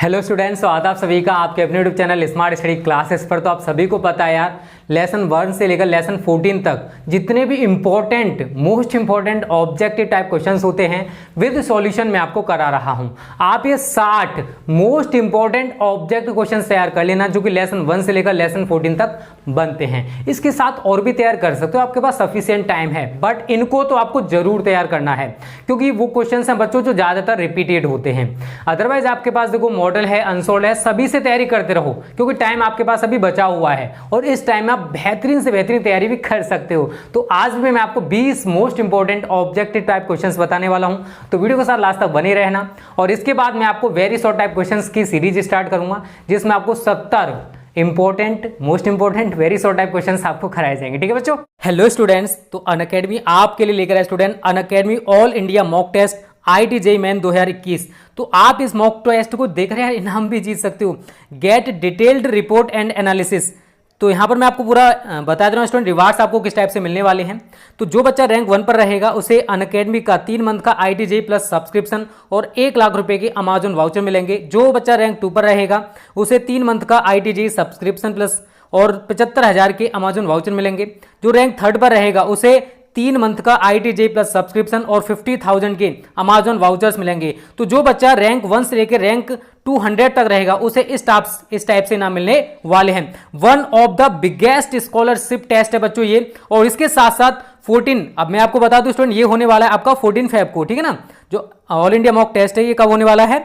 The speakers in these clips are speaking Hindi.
हेलो स्टूडेंट्स, स्वागत आप सभी का आपके अपने YouTube channel smart study classes पर। तो आप सभी को पता है यार, लेसन 1 से लेकर लेसन 14 तक जितने भी important most important objective type questions होते हैं विद सॉल्यूशन मैं आपको करा रहा हूं। आप ये 60 मोस्ट इंपॉर्टेंट ऑब्जेक्टिव क्वेश्चंस तैयार कर लेना जो कि लेसन 1 से लेकर लेसन 14 तक बनते हैं। इसके साथ और भी तैयार कर सकते हो, आपके पास सफिशिएंट टाइम है, बट इनको तो आपको जरूर तैयार करना है क्योंकि वो क्वेश्चंस हैं बच्चों जो ज्यादातर रिपीटेड होते हैं। अदरवाइज आपके पास देखो मॉडल है, अनसोल्ड है, सभी से तैयारी करते रहो क्योंकि टाइम आपके पास अभी बचा हुआ है और इस टाइम में आप बेहतरीन से बेहतरीन तैयारी भी कर सकते हो। तो आज भी मैं आपको 20 most important objective type questions बताने वाला हूं, तो वीडियो के साथ लास्ट तक बने रहना। और इसके बाद मैं आपको वेरी शॉर्ट टाइप क्वेश्चंस की सीरीज स्टार्ट करूंगा जिसमें आपको 70 important most important very short type questions आपको कराए जाएंगे। ठीक है बच्चों। हेलो स्टूडेंट्स, तो अनअकैडमी आपके लिए लेकर आए student Unacademy all India mock test IIT JEE main 2021। तो आप इस मॉक टेस्ट को देख रहे हैं, इनाम भी जीत सकते हो। Get detailed report and analysis. तो यहाँ पर मैं आपको पूरा बता दे रहा हूँ स्टूडेंट, रिवार्ड्स आपको किस टाइप से मिलने वाले हैं। तो जो बच्चा रैंक 1 पर रहेगा उसे अनअकैडमी का 3 मंथ का IIT JEE प्लस सब्सक्रिप्शन और 1 लाख रुपए के अमेजॉन वाउचर मिलेंगे। जो बच्चा रैंक 2 पर रहेगा उसे 3 मंथ का IIT JEE सब्सक्रिप्शन प्लस और 75,000 के अमेजॉन वाउचर मिलेंगे। जो रैंक 3 पर रहेगा उसे 3 मंथ का IIT JEE प्लस सब्सक्रिप्शन और 50,000 के अमेजॉन वाउचर्स मिलेंगे। तो जो बच्चा रैंक 1 से लेकर रैंक 200 तक रहेगा उसे इस टाइप से इनाम मिलने वाले हैं। One of the biggest scholarship test है बच्चों ये। और इसके साथ साथ 14, अब मैं आपको बता दूं स्टूडेंट, ये होने वाला है आपका 14 फेब को। ठीक है ना, जो ऑल इंडिया मॉक टेस्ट है ये कब होने वाला है?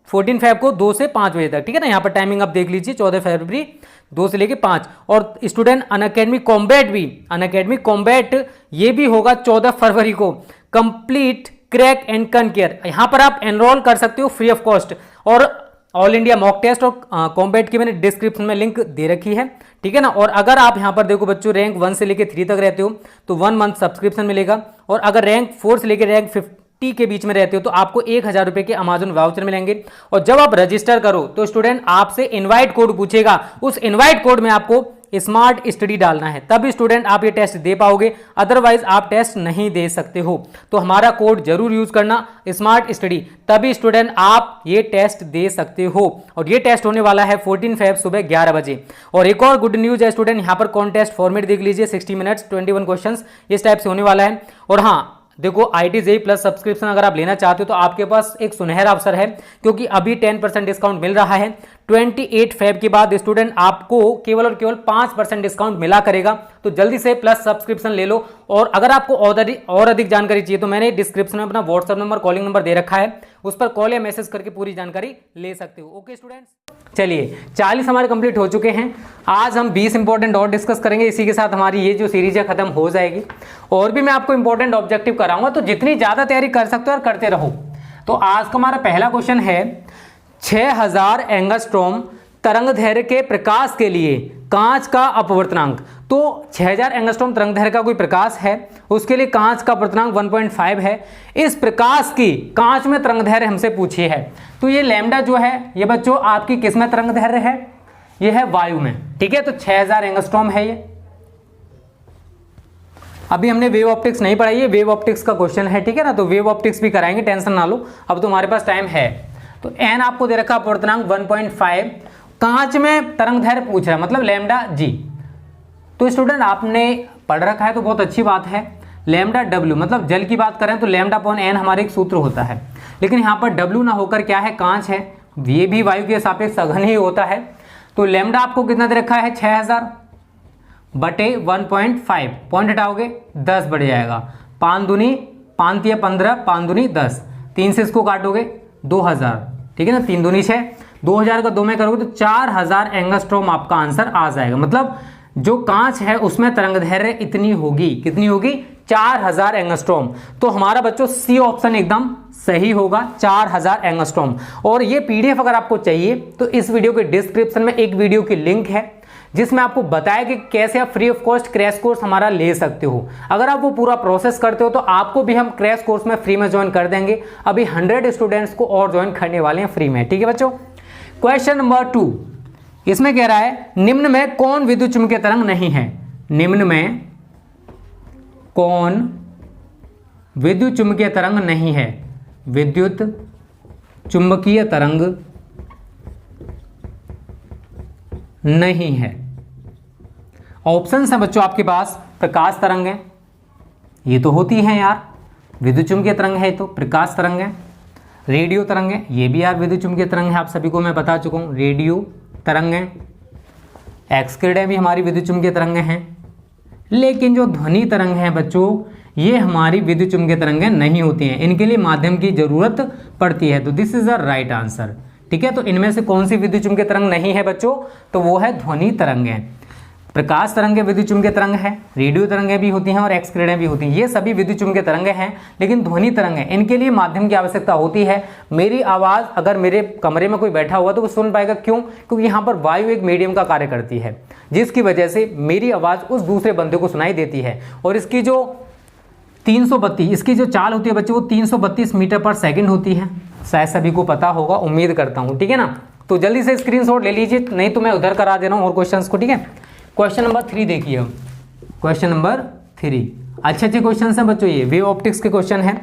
14 फेब को 2 से 5 बजे तक। ठीक है ना, यहाँ पर टाइमिंग आप देख लीजिए, 14 फरवरी 2 से लेके 5। और स्टूडेंट अनअकैडमी कॉम्बैट भी, अनअकैडमी कॉम्बैट ये भी होगा 14 फरवरी को। कंप्लीट क्रैक एंड कनकेयर, यहाँ पर आप एनरोल कर सकते हो फ्री ऑफ कॉस्ट। और ऑल इंडिया मॉक टेस्ट और कॉम्बैट की मैंने डिस्क्रिप्शन में लिंक दे रखी है। ठीक है ना। और अगर आप यहाँ पर देखो बच्चों रैंक 1 से लेकर 3 तक रहते हो तो 1 मंथ सब्सक्रिप्शन मिलेगा। और अगर रैंक 4 से लेकर रैंक 50 के बीच में रहते हो तो आपको 1000 रुपए के अमेजॉन वाउचर मिलेंगे। और जब आप रजिस्टर करो तो स्टूडेंट आपसे इनवाइट कोड पूछेगा, उस इनवाइट कोड में आपको स्मार्ट स्टडी डालना है, तभी स्टूडेंट आप ये टेस्ट दे पाओगे, अदरवाइज आप टेस्ट नहीं दे सकते हो। तो हमारा कोड जरूर यूज करना स्मार्ट स्टडी, तभी स्टूडेंट आप ये टेस्ट दे सकते हो। और ये टेस्ट होने वाला है 14 फेब सुबह 11 बजे। और एक और गुड न्यूज है स्टूडेंट, यहाँ पर कॉन्टेस्ट फॉर्मेट देख लीजिए, 60 मिनट्स 21 क्वेश्चन इस टाइप से होने वाला है। और हाँ देखो, IIT JEE प्लस सब्सक्रिप्शन अगर आप लेना चाहते हो तो आपके पास एक सुनहरा अवसर है क्योंकि अभी 10% डिस्काउंट मिल रहा है। 28 फेब के बाद स्टूडेंट आपको केवल और केवल 5% डिस्काउंट मिला करेगा। तो जल्दी से प्लस सब्सक्रिप्शन ले लो। और अगर आपको और अधिक जानकारी चाहिए तो मैंने डिस्क्रिप्शन में अपना व्हाट्सएप नंबर, कॉलिंग नंबर दे रखा है, उस पर कॉल या मैसेज करके पूरी जानकारी ले सकते हो। ओके स्टूडेंट्स, चलिए 40 हमारे कंप्लीट हो चुके हैं। आज हम 20 इंपॉर्टेंट और डिस्कस करेंगे, इसी के साथ हमारी ये जो सीरीज है खत्म हो जाएगी। और भी मैं आपको इंपॉर्टेंट ऑब्जेक्टिव कराऊंगा, तो जितनी ज्यादा तैयारी कर सकते हो और करते रहो। तो आज का हमारा पहला क्वेश्चन है, 6000 एंगस्ट्रॉम तरंगदैर्घ्य के प्रकाश के लिए कांच का अपवर्तनांक। तो 6000 एंगस्ट्रॉम तरंगदैर्घ्य का कोई प्रकाश है, उसके लिए कांच का अपवर्तनांक 1.5 है। इस प्रकाश की कांच में तरंगदैर्घ्य हमसे पूछी है। तो ये लैम्डा जो है ये बच्चों आपकी किस में तरंगदैर्घ्य है? ये है वायु में। ठीक है, तो 6000 एंगस्ट्रॉम है ये। अभी हमने वेव ऑप्टिक्स नहीं पढ़ाई है, वेव ऑप्टिक्स का क्वेश्चन है। ठीक है ना, तो वेव ऑप्टिक्स भी कराएंगे, टेंशन ना लो, अब तुम्हारे पास टाइम है। तो एन आपको दे रखा अपवर्तनांक 1.5, कांच में तरंगदैर्घ्य पूछ रहा है मतलब लैम्डा जी। तो स्टूडेंट आपने पढ़ रखा है तो बहुत अच्छी बात है। लैम्डा डब्ल्यू मतलब जल की बात करें तो लैम्डा अपॉन एन हमारे एक सूत्र होता है, लेकिन यहाँ पर डब्ल्यू ना होकर क्या है, कांच है, ये भी वायु के सापेक्ष सघन ही होता है। तो लैम्डा आपको कितना दे रखा है, 6000 बटे 1.5, पॉइंट हटाओगे 10 बढ़ जाएगा। 5 दूनी 5 या 15, 5 दूनी 10, 3 से इसको काटोगे 2000। ठीक है ना, 3 दूनी 6, 2000 का 2 में करोगे तो 4000 एंगस्ट्रॉम आपका आंसर आ जाएगा। मतलब जो कांच है उसमें तरंगदैर्घ्य इतनी होगी, कितनी होगी, 4000 एंगस्ट्रॉम। तो हमारा बच्चों सी ऑप्शन एकदम सही होगा, 4000 एंगस्ट्रॉम। और ये PDF अगर आपको चाहिए तो इस वीडियो के डिस्क्रिप्शन में एक वीडियो की लिंक है जिसमें आपको बताया कि कैसे आप free of cost crash course हमारा ले सकते हो। अगर आप वो पूरा प्रोसेस करते हो तो आपको भी हम क्रैश कोर्स में फ्री में ज्वाइन कर देंगे। अभी 100 स्टूडेंट्स को और ज्वाइन करने वाले हैं फ्री में। ठीक है बच्चों। क्वेश्चन नंबर 2, इसमें कह रहा है निम्न में कौन विद्युत चुम्बकीय तरंग नहीं है? निम्न में कौन विद्युत चुम्बकीय तरंग नहीं है? विद्युत चुम्बकीय तरंग नहीं है। ऑप्शन है बच्चों आपके पास, प्रकाश तरंग है, ये तो होती है यार, विद्युत चुम्बकीय तरंग है, तो प्रकाश तरंग है। रेडियो तरंग है, ये भी यार विद्युत चुम्बकीय तरंग है, आप सभी को मैं बता चुका हूँ, रेडियो तरंग है। एक्स किरणें भी हमारी विद्युत चुम्बकीय तरंग हैं। लेकिन जो ध्वनि तरंग है बच्चों, ये हमारी विद्युत चुम्बकीय तरंगें नहीं होती हैं, इनके लिए माध्यम की जरूरत पड़ती है। तो this is the right answer. ठीक है, तो इनमें से कौन सी विद्युत चुम्बकीय तरंग नहीं है बच्चों, तो वो है ध्वनि तरंगें। प्रकाश तरंगें विद्युत चुम्बकीय तरंग है, रेडियो तरंगें भी होती हैं और एक्स किरणें भी होती हैं, ये सभी विद्युत चुम्बकीय तरंगें हैं। लेकिन ध्वनि तरंगें, इनके लिए माध्यम की आवश्यकता होती है। मेरी आवाज़ अगर मेरे कमरे में कोई बैठा हुआ तो वो सुन पाएगा, क्यों? क्योंकि यहाँ पर वायु एक मीडियम का कार्य करती है, जिसकी वजह से मेरी आवाज़ उस दूसरे बंदे को सुनाई देती है। और इसकी जो 332 इसकी जो चाल होती है बच्चों, वो 332 मीटर पर सेकंड होती है। शायद सभी को पता होगा, उम्मीद करता हूँ। ठीक है ना, तो जल्दी से स्क्रीनशॉट ले लीजिए, नहीं तो मैं उधर करा दे रहा हूँ और क्वेश्चंस को। ठीक है, क्वेश्चन नंबर 3 देखिए। क्वेश्चन नंबर 3 अच्छे क्वेश्चन हैं बच्चों, ये वेव ऑप्टिक्स के क्वेश्चन हैं।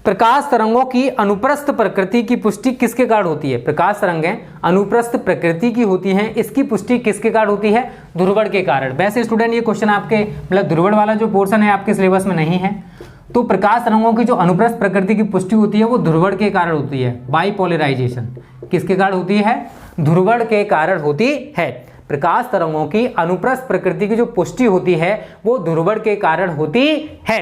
प्रकाश तरंगों की अनुप्रस्थ प्रकृति की पुष्टि किसके कारण होती है? प्रकाश तरंगें अनुप्रस्थ प्रकृति की होती हैं, इसकी पुष्टि किसके कारण होती है? ध्रुवण के कारण। वैसे स्टूडेंट ये क्वेश्चन आपके मतलब ध्रुवण वाला जो पोर्शन है आपके सिलेबस में नहीं है। तो प्रकाश तरंगों की जो अनुप्रस्थ प्रकृति की पुष्टि होती है वो ध्रुवण के कारण होती है। बाइपोलराइजेशन किसके कारण होती है? ध्रुवण के कारण होती है। प्रकाश तरंगों की अनुप्रस्थ प्रकृति की जो पुष्टि होती है वो ध्रुवण के कारण होती है।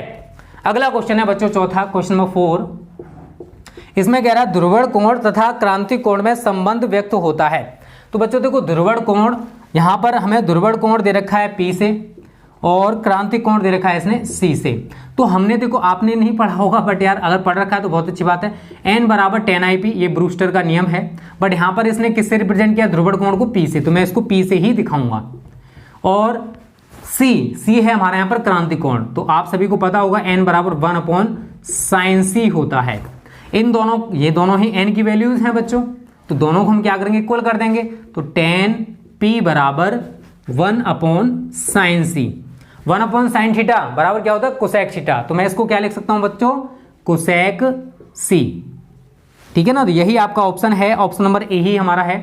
अगला क्वेश्चन है बच्चों चौथा, क्वेश्चन नंबर 4। इसमें कह रहा है ध्रुवण कोण तथा क्रांति कोण में संबंध व्यक्त होता है। तो बच्चों देखो, ध्रुवण कोण, यहाँ पर हमें ध्रुवण कोण दे रखा है P से और क्रांति कोण दे रखा है इसने C से। तो हमने देखो, आपने नहीं पढ़ा होगा बट यार अगर पढ़ रखा है तो बहुत अच्छी बात है। N बराबर 10IP, ये ब्रूस्टर का नियम है। बट यहाँ पर इसने किससे रिप्रेजेंट किया? ध्रुवण कोण को P से, तो मैं इसको P से ही दिखाऊंगा। और C है हमारे यहाँ पर क्रांति कोण। तो आप सभी को पता होगा N बराबर 1/sin C होता है। इन दोनों, ये दोनों ही N की वैल्यूज हैं बच्चों, तो दोनों को हम क्या करेंगे? इक्वल कर देंगे। तो 10P बराबर 1/sin C। 1/sin थीटा बराबर क्या होता है? Cosec theta. तो मैं इसको क्या लिख सकता हूं बच्चों? Cosec C। ठीक है ना, तो यही आपका ऑप्शन है, ऑप्शन नंबर ए ही हमारा है,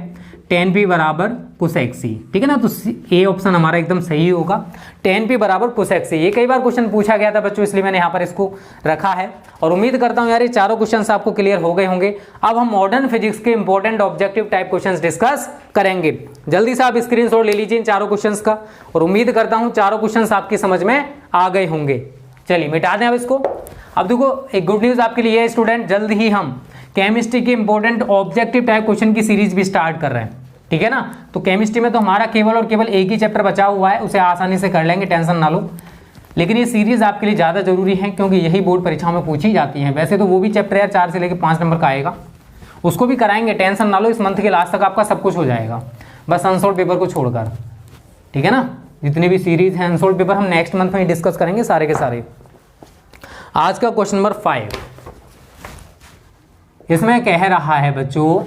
10P बराबर कोसेक C। ठीक है ना, तो ए ऑप्शन हमारा एकदम सही होगा, 10P बराबर कोसेक C। ये कई बार क्वेश्चन पूछा गया था बच्चों, इसलिए मैंने यहाँ पर इसको रखा है। और उम्मीद करता हूँ यार ये चारों क्वेश्चंस आपको क्लियर हो गए होंगे। अब हम मॉडर्न फिजिक्स के important objective type questions discuss करेंगे। जल्दी से आप स्क्रीनशॉट ले लीजिए इन चारों क्वेश्चंस का, और उम्मीद करता हूँ चारों क्वेश्चंस आपकी समझ में आ गए होंगे। चलिए मिटा दें अब इसको। अब देखो, एक गुड न्यूज़ आपके लिए है स्टूडेंट, जल्द ही हम केमिस्ट्री के इंपॉर्टेंट ऑब्जेक्टिव टाइप क्वेश्चन की सीरीज भी स्टार्ट कर रहे हैं। ठीक है ना, तो केमिस्ट्री में तो हमारा केवल और केवल एक ही चैप्टर बचा हुआ है, उसे आसानी से कर लेंगे, टेंशन ना लो। लेकिन ये सीरीज आपके लिए ज़्यादा जरूरी है क्योंकि यही बोर्ड परीक्षाओं में पूछी जाती है। वैसे तो वो भी चैप्टर यार 4 से लेकर 5 नंबर का आएगा, उसको भी कराएंगे, टेंशन ना लो। इस मंथ के लास्ट तक आपका सब कुछ हो जाएगा, बस अनसोल्ड पेपर को छोड़कर। ठीक है ना, जितनी भी सीरीज हैं अनसोल्ड पेपर हम नेक्स्ट मंथ में डिस्कस करेंगे सारे के सारे। आज का क्वेश्चन नंबर 5, इसमें कह रहा है बच्चों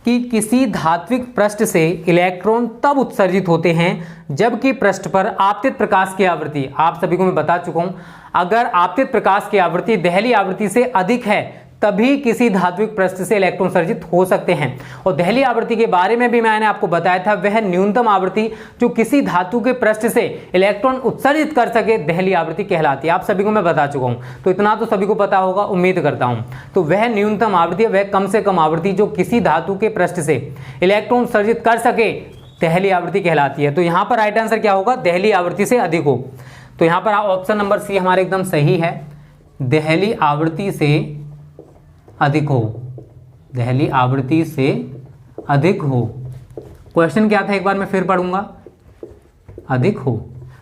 कि किसी धात्विक पृष्ठ से इलेक्ट्रॉन तब उत्सर्जित होते हैं जबकि पृष्ठ पर आपतित प्रकाश की आवृत्ति, आप सभी को मैं बता चुका हूं, अगर आपतित प्रकाश की आवृत्ति दहली आवृत्ति से अधिक है तभी किसी धात्विक पृष्ठ से इलेक्ट्रॉन उत्सर्जित हो सकते हैं। और दहली आवृत्ति के बारे में भी मैंने आपको बताया था, वह न्यूनतम आवृत्ति जो किसी धातु के पृष्ठ से इलेक्ट्रॉन उत्सर्जित कर सके दहली आवृत्ति कहलाती है। आप सभी को मैं बता चुका हूं, तो इतना तो सभी को पता होगा, उम्मीद करता हूं। तो वह न्यूनतम आवृत्ति, वह कम से कम आवृत्ति जो किसी धातु के पृष्ठ से इलेक्ट्रॉन उत्सर्जित कर सके दहली आवृत्ति कहलाती है। तो यहाँ पर राइट आंसर क्या होगा? दहली आवृत्ति से अधिक हो। तो यहाँ पर ऑप्शन नंबर C हमारे एकदम सही है, दहली आवृत्ति से अधिक हो, दहली आवृत्ति से अधिक हो। क्वेश्चन क्या था, एक बार मैं फिर पढ़ूंगा, अधिक हो।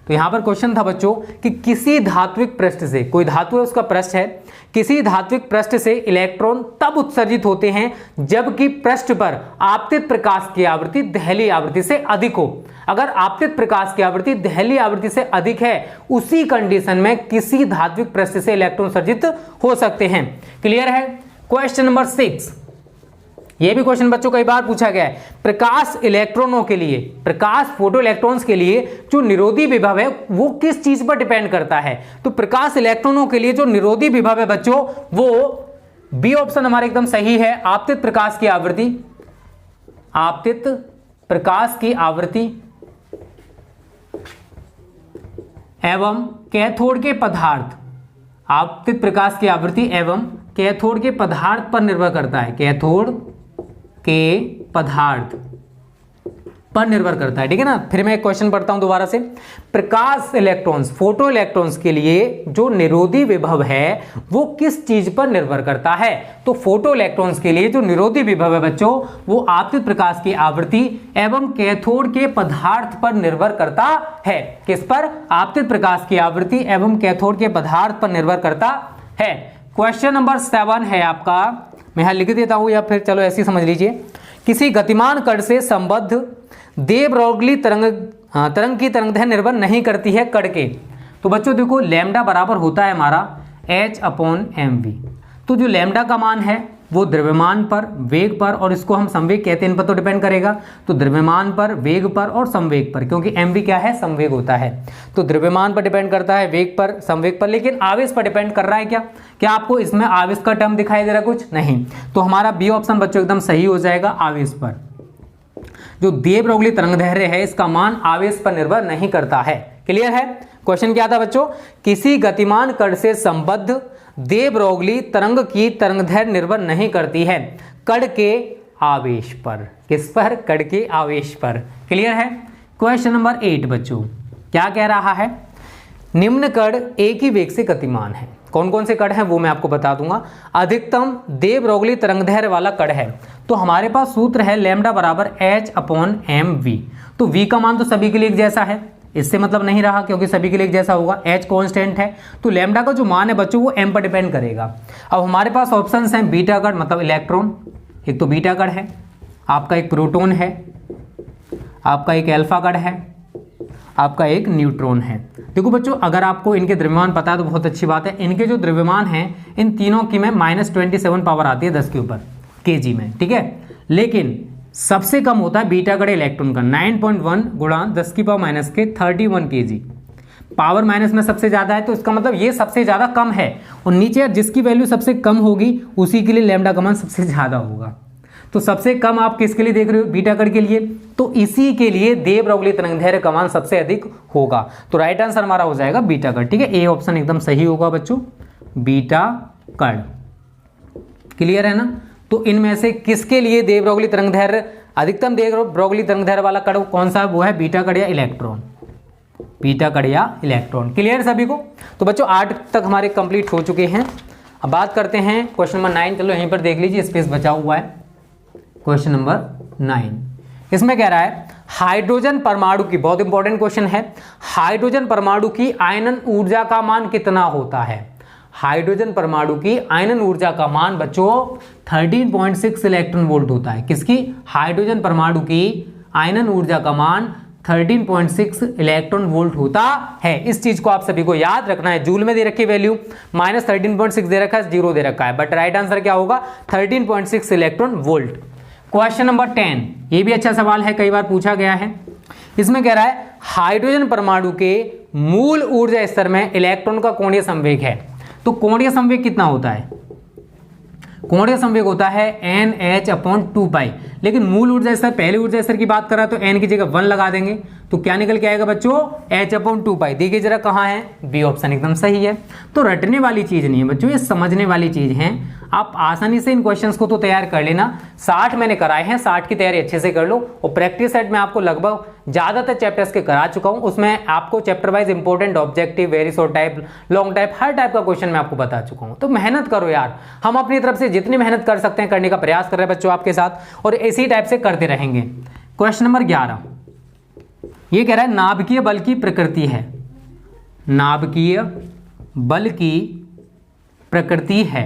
तो यहां पर क्वेश्चन था बच्चों कि किसी धात्विक पृष्ठ से, कोई धातु है उसका पृष्ठ है, किसी धात्विक पृष्ठ से इलेक्ट्रॉन तब उत्सर्जित होते हैं जबकि पृष्ठ पर आपतित प्रकाश की आवृत्ति दहली आवृत्ति से अधिक हो। अगर आपतित प्रकाश की आवृत्ति दहली आवृत्ति से अधिक है, उसी कंडीशन में किसी धात्विक पृष्ठ से इलेक्ट्रॉन उत्सर्जित हो सकते हैं। क्लियर है? क्वेश्चन नंबर 6, यह भी क्वेश्चन बच्चों कई बार पूछा गया है। प्रकाश इलेक्ट्रॉनों के लिए, प्रकाश फोटो इलेक्ट्रॉन्स के लिए जो निरोधी विभव है वो किस चीज पर डिपेंड करता है? तो प्रकाश इलेक्ट्रॉनों के लिए जो निरोधी विभव है बच्चों, वो बी ऑप्शन हमारे एकदम सही है, आपतित प्रकाश की आवृत्ति, आपतित प्रकाश की आवृत्ति एवं कैथोड के पदार्थ, आपतित प्रकाश की आवृत्ति एवं कैथोड के पदार्थ पर निर्भर करता है, कैथोड के पदार्थ पर निर्भर करता है। ठीक है ना। फिर मैं एक क्वेश्चन पढ़ता हूं दोबारा से। प्रकाश इलेक्ट्रॉन्स, फोटो इलेक्ट्रॉन्स के लिए जो निरोधी विभव है वो किस चीज पर निर्भर करता है? तो फोटो इलेक्ट्रॉन्स के लिए जो निरोधी विभव है बच्चों वो आपतित प्रकाश की आवृत्ति एवं कैथोड के पदार्थ पर निर्भर करता है। किस पर? आपतित प्रकाश की आवृत्ति एवं कैथोड के पदार्थ पर निर्भर करता है। क्वेश्चन नंबर 7 है आपका, मैं यहां लिख देता हूं या फिर चलो ऐसे समझ लीजिए। किसी गतिमान कण से संबद्ध दे ब्रोगली तरंग की तरंगदैर्घ्य निर्भर नहीं करती है कण के। तो बच्चों देखो लैम्डा बराबर होता है हमारा h/mv। तो जो लैम्डा का मान है वो द्रव्यमान पर, वेग पर, और इसको हम संवेग कहते हैं, इन पर तो डिपेंड करेगा। तो द्रव्यमान पर, वेग पर और संवेग पर, क्योंकि mv क्या है? संवेग होता है। तो द्रव्यमान पर डिपेंड करता है, वेग पर, संवेग पर, लेकिन आवेश पर डिपेंड कर रहा है क्या? क्या आपको इसमें आवेश का टर्म दिखाई दे रहा है? कुछ नहीं। तो हमारा बी ऑप्शन बच्चों एकदम सही हो जाएगा। आवेश पर जो दे ब्रोगली तरंगदैर्घ्य है इसका मान आवेश पर निर्भर नहीं करता है। क्लियर है? क्वेश्चन क्या था बच्चों? किसी गतिमान कण से संबद्ध दे ब्रोगली तरंग की तरंगदैर्घ्य निर्भर नहीं करती है कण के आवेश पर। किस पर? कण के आवेश पर। क्लियर है? क्वेश्चन नंबर 8 बच्चों क्या कह रहा है? निम्न कण एक ही वेग से गतिमान है। कौन कौन से कण हैं वो मैं आपको बता दूंगा। अधिकतम दे ब्रोगली तरंगदैर्घ्य वाला कण है तो हमारे पास सूत्र है लैम्डा बराबर h/mv। तो v का मान तो सभी के लिए एक जैसा है, इससे मतलब नहीं रहा क्योंकि सभी के लिए एक जैसा होगा। h कांस्टेंट है तो लैम्डा का जो मान है बच्चों वो m पर डिपेंड करेगा। अब हमारे पास ऑप्शंस हैं बीटा कण मतलब इलेक्ट्रॉन, एक तो बीटा कण है, आपका एक प्रोटॉन है, आपका एक अल्फा कण है, आपका एक न्यूट्रॉन है। देखो बच्चों अगर आपको इनके द्रव्यमान पता है तो बहुत अच्छी बात है। इनके जो द्रव्यमान हैं इन तीनों की में -27 पावर आती है 10 के ऊपर kg में। ठीक है, लेकिन सबसे कम होता है बीटा कण इलेक्ट्रॉन का 9.1 गुणा 10 की पावर माइनस के 31 kg। पावर माइनस में सबसे ज्यादा है तो इसका मतलब ये सबसे ज्यादा कम है, और नीचे जिसकी वैल्यू सबसे कम होगी उसी के लिए लैम्डा का मान सबसे ज्यादा होगा। तो सबसे कम आप किसके लिए देख रहे हो? बीटा कण के लिए। तो इसी के लिए दे ब्रोगली तरंगदैर्घ्य का मान सबसे अधिक होगा। तो राइट आंसर हमारा हो जाएगा बीटा कण। ठीक है, ए ऑप्शन एकदम सही होगा बच्चों, बीटा कण। क्लियर है ना? तो इनमें से किसके लिए दे ब्रोगली तरंगदैर्घ्य अधिकतम दे ब्रोगली तरंगदैर्घ्य वाला कण कौन सा है? वो है बीटा कण या इलेक्ट्रॉन। बीटा कण या इलेक्ट्रॉन। क्लियर सभी को? तो बच्चों 8 तक हमारे कंप्लीट हो चुके हैं। अब बात करते हैं क्वेश्चन नंबर 9। चलो यहीं पर देख लीजिए, स्पेस बचा हुआ है। क्वेश्चन नंबर 9 इसमें कह रहा है हाइड्रोजन परमाणु की, बहुत इंपॉर्टेंट क्वेश्चन है, हाइड्रोजन परमाणु की आयनन ऊर्जा का मान कितना होता है? हाइड्रोजन परमाणु की आयनन ऊर्जा का मान बच्चों 13.6 इलेक्ट्रॉन वोल्ट होता है। किसकी? हाइड्रोजन परमाणु की आयनन ऊर्जा का मान 13.6 इलेक्ट्रॉन वोल्ट होता है। इस चीज को आप सभी को याद रखना है। जूल में दे रखी वैल्यू -13.6 दे रखा है, 0 दे रखा है, बट राइट आंसर क्या होगा? 13.6 इलेक्ट्रॉन वोल्ट। क्वेश्चन नंबर 10 ये भी अच्छा सवाल है, कई बार पूछा गया है। इसमें कह रहा है हाइड्रोजन परमाणु के मूल ऊर्जा स्तर में इलेक्ट्रॉन का कोणीय संवेग है। तो कोणीय संवेग कितना होता है? कोणीय संवेग होता है NH/2π। लेकिन मूल ऊर्जा स्तर, पहले ऊर्जा स्तर की बात कर रहा है तो n की जगह 1 लगा देंगे तो क्या निकल के आएगा बच्चों? H/2π। देखिए जरा कहाँ है? बी ऑप्शन एकदम सही है। तो रटने वाली चीज नहीं है बच्चों, ये समझने वाली चीज है। आप आसानी से इन क्वेश्चंस को तो तैयार कर लेना। 60 मैंने कराए हैं, 60 की तैयारी अच्छे से कर लो। और प्रैक्टिस सेट में आपको लगभग ज्यादातर चैप्टर्स के करा चुका हूं। उसमें आपको chapter wise important, objective, very short type, long type, हर टाइप का क्वेश्चन मैं आपको बता चुका हूं। तो मेहनत करो यार, हम अपनी तरफ से जितनी मेहनत कर सकते हैं करने का प्रयास कर रहे हैं बच्चों आपके साथ, और इसी टाइप से करते रहेंगे। क्वेश्चन नंबर 11 ये कह रहा है नाभिकीय बल की प्रकृति है। नाभिकीय बल की प्रकृति है।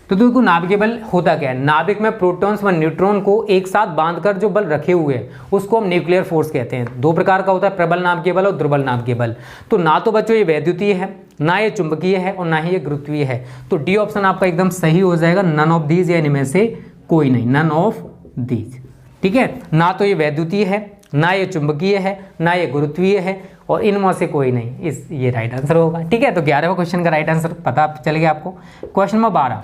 तो देखो नाभिकीय बल होता क्या है? नाभिक में प्रोटॉन्स व न्यूट्रॉन को एक साथ बांधकर जो बल रखे हुए हैं उसको हम न्यूक्लियर फोर्स कहते हैं। दो प्रकार का होता है, प्रबल नाभिकीय बल और दुर्बल नाभिकीय बल। तो ना तो बच्चों ये वैद्युतीय है, ना ये चुंबकीय है, और ना ही ये गुरुत्वीय है। तो डी ऑप्शन आपका एकदम सही हो जाएगा, नन ऑफ दीज, या इनमें से कोई नहीं, नन ऑफ दीज। ठीक है, ना तो ये वैद्युतीय है, ना ये चुंबकीय है, ना ये गुरुत्वीय है, और इनमें से कोई नहीं। ये राइट आंसर होगा। ठीक है, तो 11वें क्वेश्चन का राइट आंसर पता चल गया आपको। क्वेश्चन नंबर 12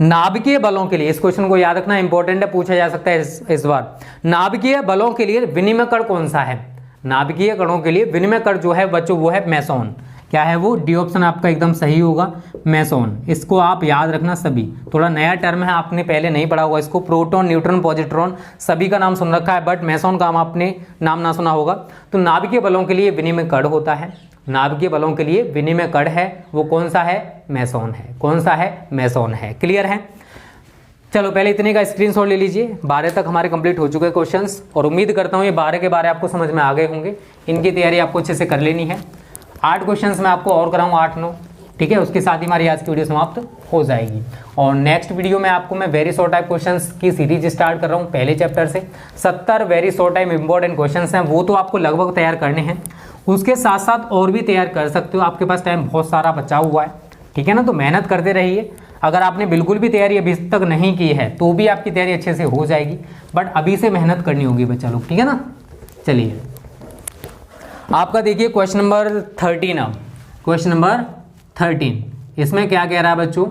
नाभिकीय बलों के लिए, इस क्वेश्चन को याद रखना, इंपॉर्टेंट है, पूछा जा सकता है इस बार। नाभिकीय बलों के लिए विनिमय कण कौन सा है? नाभिकीय कणों के लिए विनिमय कण जो है बच्चों वो है मेसोन। क्या है वो? डी ऑप्शन आपका एकदम सही होगा, मेसोन। इसको आप याद रखना सभी, थोड़ा नया टर्म है, आपने पहले नहीं पढ़ा होगा इसको। प्रोटॉन, न्यूट्रॉन, पॉजिट्रॉन सभी का नाम सुन रखा है, बट मेसोन का आपने नाम ना सुना होगा। तो नाभिकीय बलों के लिए विनिमय कण होता है, नाभिकीय बलों के लिए विनिमय कण है, वो कौन सा है? मेसोन है। कौन सा है? मेसोन है। क्लियर है? चलो पहले इतने का स्क्रीनशॉट ले लीजिए। 12 तक हमारे कंप्लीट हो चुके हैं क्वेश्चंस, और उम्मीद करता हूँ ये 12 के बारे आपको समझ में आ गए होंगे। इनकी तैयारी आपको अच्छे से कर लेनी है। 8 क्वेश्चंस मैं आपको और कराऊँ, 8-9, ठीक है। उसके साथ ही हमारी आज की वीडियो समाप्त हो जाएगी। और नेक्स्ट वीडियो में आपको मैं वेरी शॉर्ट टाइप क्वेश्चंस की सीरीज स्टार्ट कर रहा हूँ पहले चैप्टर से। 70 very short type important questions हैं, वो तो आपको लगभग तैयार करने हैं। उसके साथ साथ और भी तैयार कर सकते हो, आपके पास टाइम बहुत सारा बचा हुआ है, ठीक है ना। तो मेहनत करते रहिए। अगर आपने बिल्कुल भी तैयारी अभी तक नहीं की है तो भी आपकी तैयारी अच्छे से हो जाएगी, बट अभी से मेहनत करनी होगी बच्चा लोग, ठीक है ना। चलिए आपका देखिए क्वेश्चन नंबर 13। अब क्वेश्चन नंबर 13 इसमें क्या कह रहा है बच्चों?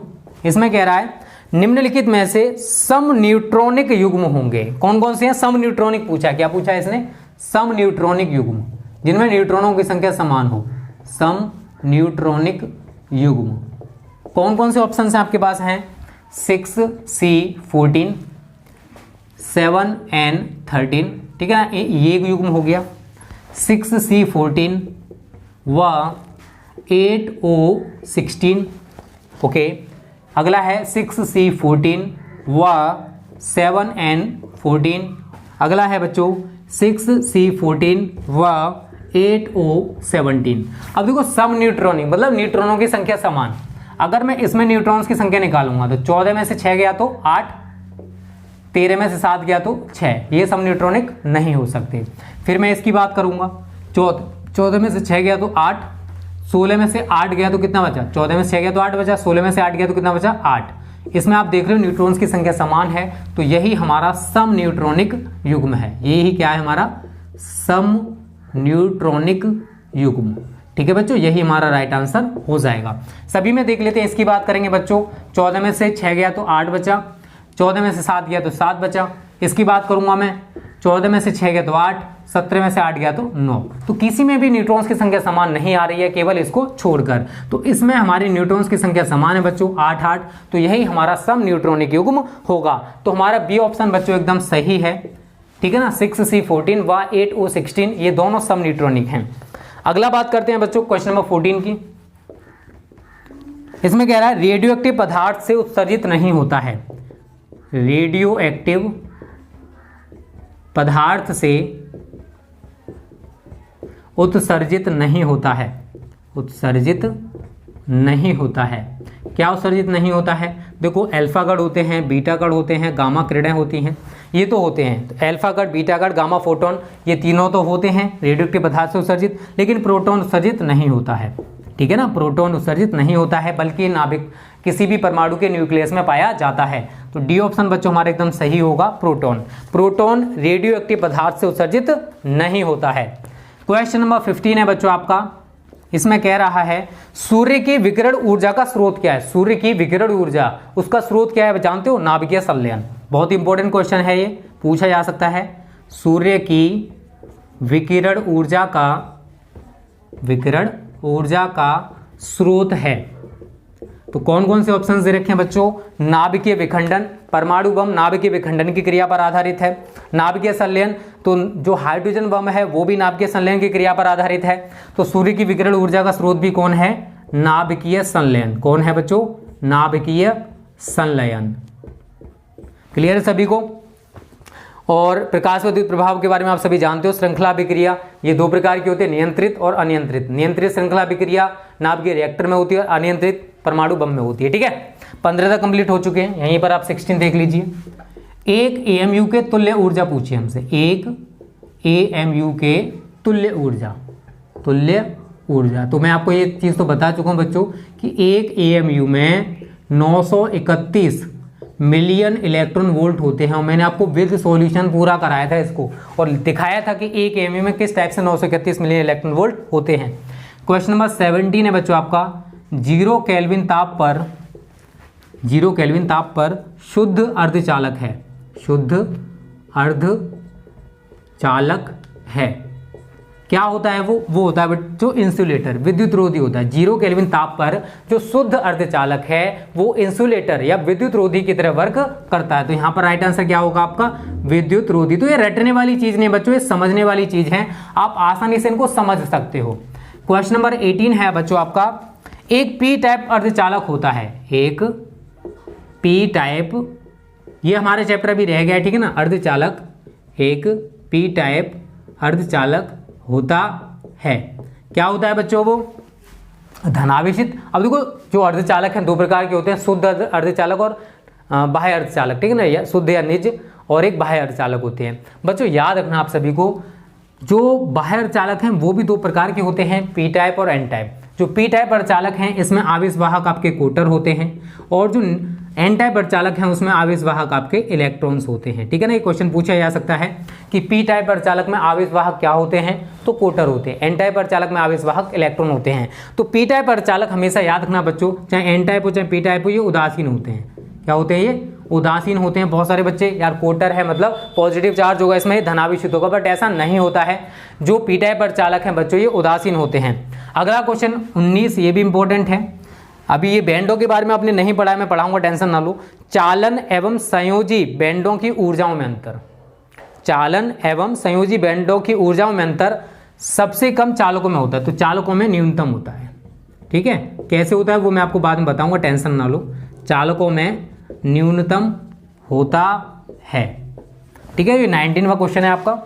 इसमें कह रहा है निम्नलिखित में से सम न्यूट्रॉनिक युग्म होंगे। कौन कौन से हैं? सम न्यूट्रॉनिक पूछा। क्या पूछा है इसने? सम न्यूट्रॉनिक युग्म, जिनमें न्यूट्रॉनों की संख्या समान हो। सम न्यूट्रॉनिक युग्म कौन कौन से ऑप्शन हैं आपके पास हैं? 6C14, 7N13, ठीक है ना, ये एक युग्म हो गया। 6C14 व 8O16, ओके। अगला है 6C14 व 7N14। अगला है बच्चों 6C14 व 8O17। अब देखो सम न्यूट्रॉनिक मतलब न्यूट्रॉनों की संख्या समान। अगर मैं इसमें न्यूट्रॉन्स की संख्या निकालूंगा तो 14 में से 6 गया तो 8, 13 में से 7 गया तो 6, ये सम न्यूट्रॉनिक नहीं हो सकते। फिर मैं इसकी बात करूंगा, 14 में से 6 गया तो 8, 16 में से 8 गया तो कितना बचा? 14 में से 6 गया तो 8 बचा, 16 में से 8 गया तो कितना बचा? 8। इसमें आप देख रहे हो न्यूट्रॉन्स की संख्या समान है, तो यही हमारा सम न्यूट्रॉनिक युग्म है। यही क्या है? हमारा सम न्यूट्रॉनिक युग्म, ठीक है बच्चों, यही हमारा राइट आंसर हो जाएगा। सभी में देख लेते हैं, इसकी बात करेंगे बच्चों। 14 में से 6 गया तो 8 बचा, 14 में से 7 गया तो 7 बचा। इसकी बात करूंगा मैं, 14 में से 6 गया तो 8, 17 में से 8 गया तो 9। तो किसी में भी न्यूट्रॉन्स की संख्या समान नहीं आ रही है, केवल इसको छोड़कर। तो इसमें हमारी न्यूट्रॉन्स की संख्या समान है बच्चों, 8 8। तो यही हमारा सम न्यूट्रॉनिक युग्म होगा। तो हमारा बी ऑप्शन बच्चों एकदम सही है, ठीक है ना। 6C14 व 8O16 ये दोनों सम न्यूट्रॉनिक हैं। अगला बात करते हैं बच्चों क्वेश्चन नंबर 14 की। इसमें कह रहा है रेडियो एक्टिव पदार्थ से उत्सर्जित नहीं होता है। रेडियो एक्टिव पदार्थ से उत्सर्जित नहीं होता है। उत्सर्जित नहीं होता है। क्या उत्सर्जित नहीं होता है? देखो अल्फा कण होते हैं, बीटा कण होते हैं, गामा किरणें होती हैं, ये तो होते हैं। तो अल्फा कण, बीटा कण, गामा फोटोन, ये तीनों तो होते हैं रेडियोएक्टिव पदार्थ से उत्सर्जित, लेकिन प्रोटॉन उत्सर्जित नहीं होता है, ठीक है ना। प्रोटॉन उत्सर्जित नहीं होता है, बल्कि नाभिक किसी भी परमाणु के न्यूक्लियस में पाया जाता है। तो डी ऑप्शन बच्चों हमारा एकदम सही होगा, प्रोटॉन। प्रोटॉन रेडियोएक्टिव पदार्थ से उत्सर्जित नहीं होता है। क्वेश्चन नंबर 15 है बच्चों आपका। इसमें कह रहा है सूर्य की विकिरण ऊर्जा का स्रोत क्या है? सूर्य की विकिरण ऊर्जा, उसका स्रोत क्या है जानते हो? नाभिकीय संलयन। बहुत इंपॉर्टेंट क्वेश्चन है, ये पूछा जा सकता है। सूर्य की विकिरण ऊर्जा का स्रोत है। तो कौन कौन से ऑप्शंस दे रखे हैं बच्चों? नाभिकीय विखंडन, परमाणु बम नाभिकीय विखंडन की क्रिया पर आधारित है। नाभिकीय संलयन, तो जो हाइड्रोजन बम है वो भी नाभिकीय संलयन की क्रिया पर आधारित है। तो सूर्य की विकिरण ऊर्जा का स्रोत भी कौन है? नाभिकीय संलयन। कौन है बच्चों? नाभिकीय संलयन। क्लियर है सभी को? और प्रकाश विद्युत प्रभाव के बारे में आप सभी जानते हो। श्रृंखला अभिक्रिया ये दो प्रकार की होती है, नियंत्रित और अनियंत्रित। नियंत्रित श्रृंखला अभिक्रिया नाभिकीय रिएक्टर में होती है और अनियंत्रित परमाणु बम में होती है, ठीक है। 15 तक कंप्लीट हो चुके हैं, यहीं पर आप 16 देख लीजिए। एक एएमयू के तुल्य ऊर्जा पूछी हमसे। एक एएमयू के तुल्य ऊर्जा। तो मैं आपको ये चीज़ तो बता चुका हूँ बच्चों कि एक एएमयू में 931 मिलियन इलेक्ट्रॉन वोल्ट होते हैं। और मैंने आपको विद सॉल्यूशन पूरा कराया था इसको और दिखाया था कि एक एएमयू में किस टाइप से 931 मिलियन इलेक्ट्रॉन वोल्ट होते हैं। क्वेश्चन नंबर 17 है बच्चों आपका। 0 केल्विन ताप पर 0 केल्विन ताप पर शुद्ध अर्धचालक है, शुद्ध अर्धचालक है, क्या होता है वो होता है जो इंसुलेटर, विद्युत रोधी होता है। 0 केल्विन ताप पर जो शुद्ध अर्धचालक है वो इंसुलेटर या विद्युत रोधी की तरह वर्क करता है। तो यहाँ पर राइट आंसर क्या होगा आपका, विद्युत रोधी। तो ये रटने वाली चीज नहीं बच्चों, ये समझने वाली चीज है, आप आसानी से इनको समझ सकते हो। क्वेश्चन नंबर 18 है बच्चों आपका, एक पी टाइप अर्धचालक होता है, एक पी टाइप, ये हमारे चैप्टर अभी रह गया, ठीक है ना, अर्धचालक, एक पी टाइप अर्धचालक होता है, क्या होता है बच्चों वो, धनावेशित। अब देखो जो अर्धचालक हैं दो प्रकार के होते हैं, शुद्ध अर्धचालक और बाह्य अर्धचालक, ठीक है ना, या शुद्ध या निज और एक बाह्य अर्धचालक होते हैं। बच्चों याद रखना आप सभी को, जो बाह्य अर्धचालक हैं वो भी दो प्रकार के होते हैं, पी टाइप और एन टाइप। जो पी टाइप अर्धचालक हैं इसमें आवेशवाहक आपके कोटर होते हैं, और जो एन टाइप अर्धचालक हैं उसमें आवेशवाहक आपके इलेक्ट्रॉन्स होते हैं, ठीक है ना। ये क्वेश्चन पूछा जा सकता है कि पी टाइप अर्धचालक में आवेशवाहक क्या होते हैं, तो कोटर होते हैं। एन टाइप अर्धचालक में आवेशवाहक इलेक्ट्रॉन होते हैं। तो पी टाइप अर्धचालक हमेशा याद रखना बच्चों, चाहे एन टाइप हो चाहे पी टाइप हो, ये उदासीन होते हैं। क्या होते हैं ये, उदासीन होते हैं। बहुत सारे बच्चे यार कोटर है मतलब पॉजिटिव चार्ज होगा इसमें, धनावेशित होगा, बट ऐसा नहीं होता है। जो पी टाइप अर्धचालक हैं बच्चों ये उदासीन होते हैं। अगला क्वेश्चन 19, ये भी इंपॉर्टेंट है। अभी ये बैंडों के बारे में आपने नहीं पढ़ा है, मैं पढ़ाऊंगा, टेंशन ना लो। चालन एवं संयोजी बैंडों की ऊर्जाओं में अंतर, चालन एवं संयोजी बैंडों की ऊर्जाओं में अंतर सबसे कम चालकों में होता है, तो चालकों में न्यूनतम होता है, ठीक है। कैसे होता है वो मैं आपको बाद में बताऊंगा, टेंशन ना लो। चालकों में न्यूनतम होता है, ठीक है। ये 19वां क्वेश्चन है आपका,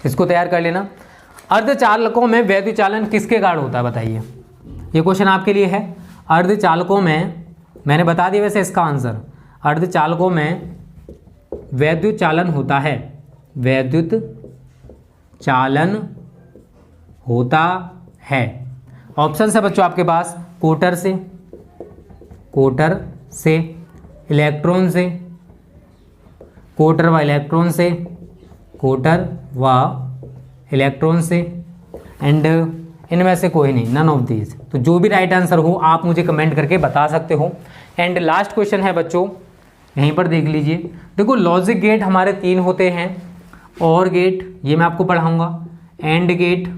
इसको तैयार कर लेना। अर्धचालकों में वैद्युत चालन किसके कारण होता है बताइए, ये क्वेश्चन आपके लिए है। अर्धचालकों में, मैंने बता दिया वैसे इसका आंसर, अर्धचालकों में वैद्युत चालन होता है, वैद्युत चालन होता है। ऑप्शन है बच्चों आपके पास, कोटर से, कोटर से, इलेक्ट्रॉन से, कोटर व इलेक्ट्रॉन से, कोटर व इलेक्ट्रॉन से, एंड इनमें से कोई नहीं, नन ऑफ दीज। तो जो भी राइट आंसर हो आप मुझे कमेंट करके बता सकते हो। एंड लास्ट क्वेश्चन है बच्चों, यहीं पर देख लीजिए। देखो लॉजिक गेट हमारे 3 होते हैं, और गेट ये मैं आपको पढ़ाऊंगा, एंड गेट,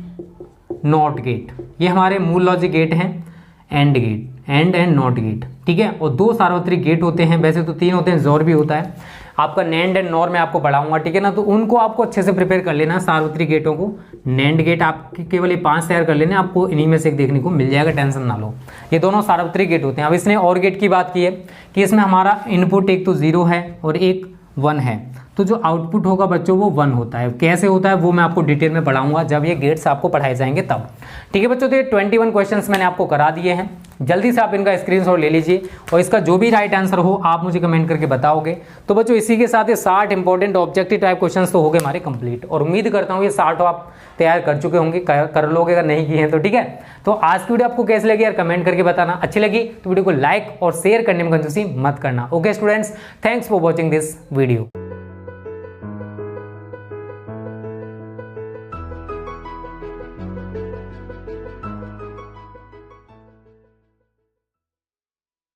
नॉट गेट, ये हमारे मूल लॉजिक गेट हैं। And gate, and not gate, ठीक है। और 2 सार्वत्रिक गेट होते हैं, वैसे तो 3 होते हैं, जोर भी होता है। आपका नैंड एंड नॉर में आपको पढ़ाऊंगा, ठीक है ना। तो उनको आपको अच्छे से प्रिपेयर कर लेना, सार्वत्रिक गेटों को। नैंड गेट आपके केवल ये 5 तैयार कर लेने, आपको इन्हीं में से एक देखने को मिल जाएगा, टेंशन ना लो। ये दोनों सार्वत्रिक गेट होते हैं। अब इसने और गेट की बात की है कि इसमें हमारा इनपुट एक तो 0 है और एक 1 है, तो जो आउटपुट होगा बच्चों वो 1 होता है। कैसे होता है वो मैं आपको डिटेल में पढ़ाऊंगा जब ये गेट्स आपको पढ़ाए जाएंगे तब, ठीक है बच्चों। तो ये 21 क्वेश्चंस मैंने आपको करा दिए हैं, जल्दी से आप इनका स्क्रीनशॉट ले लीजिए, और इसका जो भी राइट आंसर हो आप मुझे कमेंट करके बताओगे। तो बच्चों इसी के साथ ये 60 इंपॉर्टेंट ऑब्जेक्टिव टाइप क्वेश्चंस तो हो गए हमारे कंप्लीट, और उम्मीद करता हूँ ये 60 आप तैयार कर चुके होंगे, कर लोगे, अगर नहीं किए हैं तो, ठीक है। तो आज की वीडियो आपको कैसी लगी यार कमेंट करके बताना। अच्छी लगी तो वीडियो को लाइक और शेयर करने में कंजूसी मत करना। Okay students, thanks for watching this video.